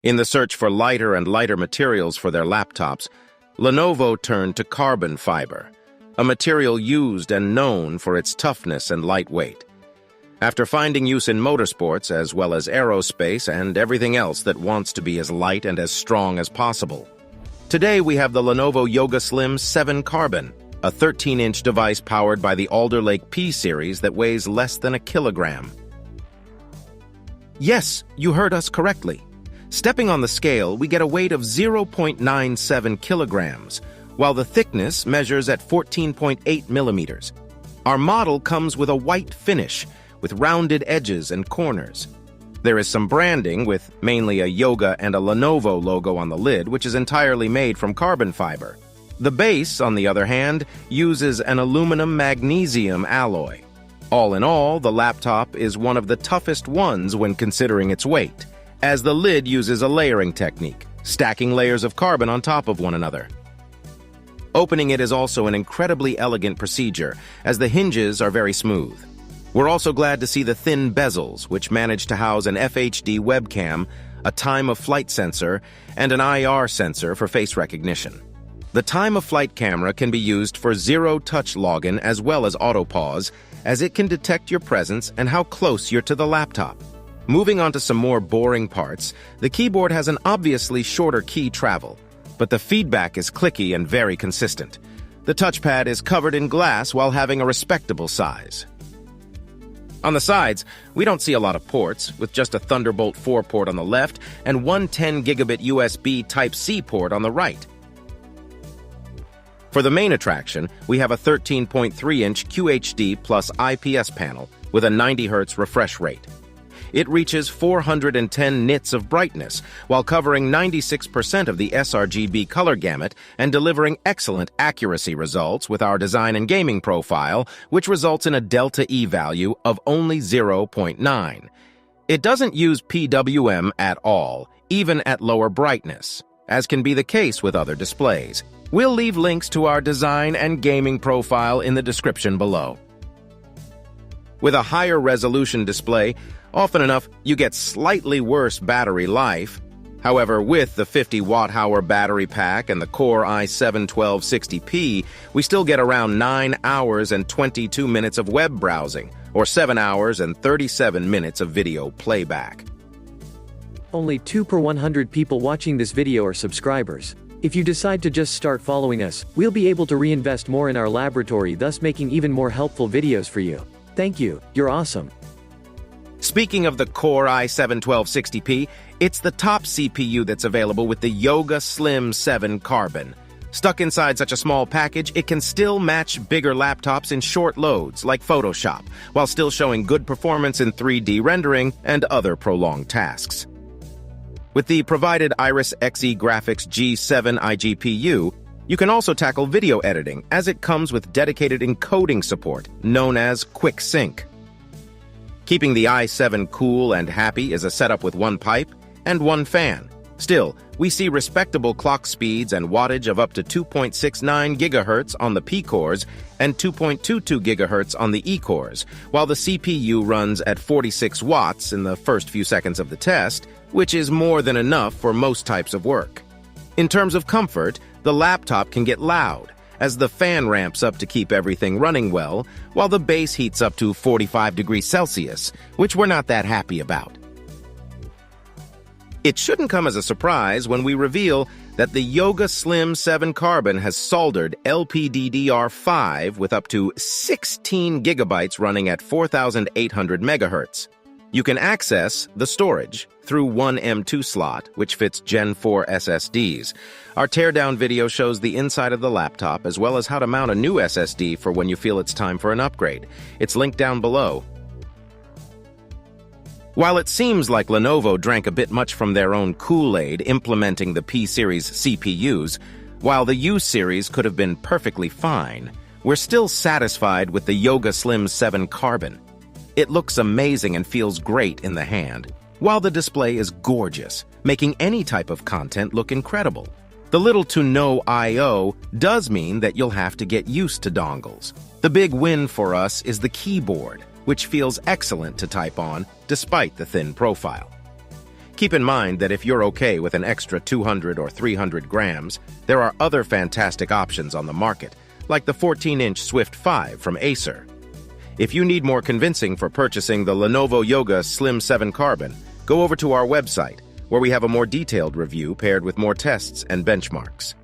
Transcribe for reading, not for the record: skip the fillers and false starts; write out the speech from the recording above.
In the search for lighter and lighter materials for their laptops, Lenovo turned to carbon fiber, a material used and known for its toughness and lightweight. After finding use in motorsports as well as aerospace and everything else that wants to be as light and as strong as possible, today we have the Lenovo Yoga Slim 7 Carbon, a 13-inch device powered by the Alder Lake P series that weighs less than a kilogram. Yes, you heard us correctly. Stepping on the scale, we get a weight of 0.97 kilograms, while the thickness measures at 14.8 millimeters. Our model comes with a white finish, with rounded edges and corners. There is some branding, with mainly a Yoga and a Lenovo logo on the lid, which is entirely made from carbon fiber. The base, on the other hand, uses an aluminum-magnesium alloy. All in all, the laptop is one of the toughest ones when considering its weight, as the lid uses a layering technique, stacking layers of carbon on top of one another. Opening it is also an incredibly elegant procedure, as the hinges are very smooth. We're also glad to see the thin bezels, which manage to house an FHD webcam, a time-of-flight sensor, and an IR sensor for face recognition. The time-of-flight camera can be used for zero-touch login as well as auto-pause, as it can detect your presence and how close you're to the laptop. Moving on to some more boring parts, the keyboard has an obviously shorter key travel, but the feedback is clicky and very consistent. The touchpad is covered in glass while having a respectable size. On the sides, we don't see a lot of ports, with just a Thunderbolt 4 port on the left and one 10-gigabit USB Type-C port on the right. For the main attraction, we have a 13.3-inch QHD plus IPS panel with a 90 Hz refresh rate. It reaches 410 nits of brightness, while covering 96% of the sRGB color gamut and delivering excellent accuracy results with our design and gaming profile, which results in a delta E value of only 0.9. It doesn't use PWM at all, even at lower brightness, as can be the case with other displays. We'll leave links to our design and gaming profile in the description below. With a higher resolution display, often enough, you get slightly worse battery life. However, with the 50 watt-hour battery pack and the Core i7-1260p, we still get around 9 hours and 22 minutes of web browsing, or 7 hours and 37 minutes of video playback. Only 2 per 100 people watching this video are subscribers. If you decide to just start following us, we'll be able to reinvest more in our laboratory, thus making even more helpful videos for you. Thank you, you're awesome. Speaking of the Core i7-1260p, it's the top CPU that's available with the Yoga Slim 7 Carbon. Stuck inside such a small package, it can still match bigger laptops in short loads, like Photoshop, while still showing good performance in 3D rendering and other prolonged tasks. With the provided Iris Xe Graphics G7 iGPU, you can also tackle video editing, as it comes with dedicated encoding support, known as Quick Sync. Keeping the i7 cool and happy is a setup with one pipe and one fan. Still, we see respectable clock speeds and wattage of up to 2.69 GHz on the P cores and 2.22 GHz on the E cores, while the CPU runs at 46 watts in the first few seconds of the test, which is more than enough for most types of work. In terms of comfort, the laptop can get loud, as the fan ramps up to keep everything running well, while the base heats up to 45 degrees Celsius, which we're not that happy about. It shouldn't come as a surprise when we reveal that the Yoga Slim 7 Carbon has soldered LPDDR5 with up to 16 gigabytes running at 4,800 megahertz. You can access the storage through one M2 slot, which fits Gen 4 SSDs. Our teardown video shows the inside of the laptop, as well as how to mount a new SSD for when you feel it's time for an upgrade. It's linked down below. While it seems like Lenovo drank a bit much from their own Kool-Aid implementing the P-series CPUs, while the U-series could have been perfectly fine, we're still satisfied with the Yoga Slim 7 Carbon. It looks amazing and feels great in the hand, while the display is gorgeous, making any type of content look incredible. The little to no I/O does mean that you'll have to get used to dongles. The big win for us is the keyboard, which feels excellent to type on despite the thin profile. Keep in mind that if you're okay with an extra 200 or 300 grams, there are other fantastic options on the market, like the 14-inch Swift 5 from Acer. If you need more convincing for purchasing the Lenovo Yoga Slim 7 Carbon, go over to our website, where we have a more detailed review paired with more tests and benchmarks.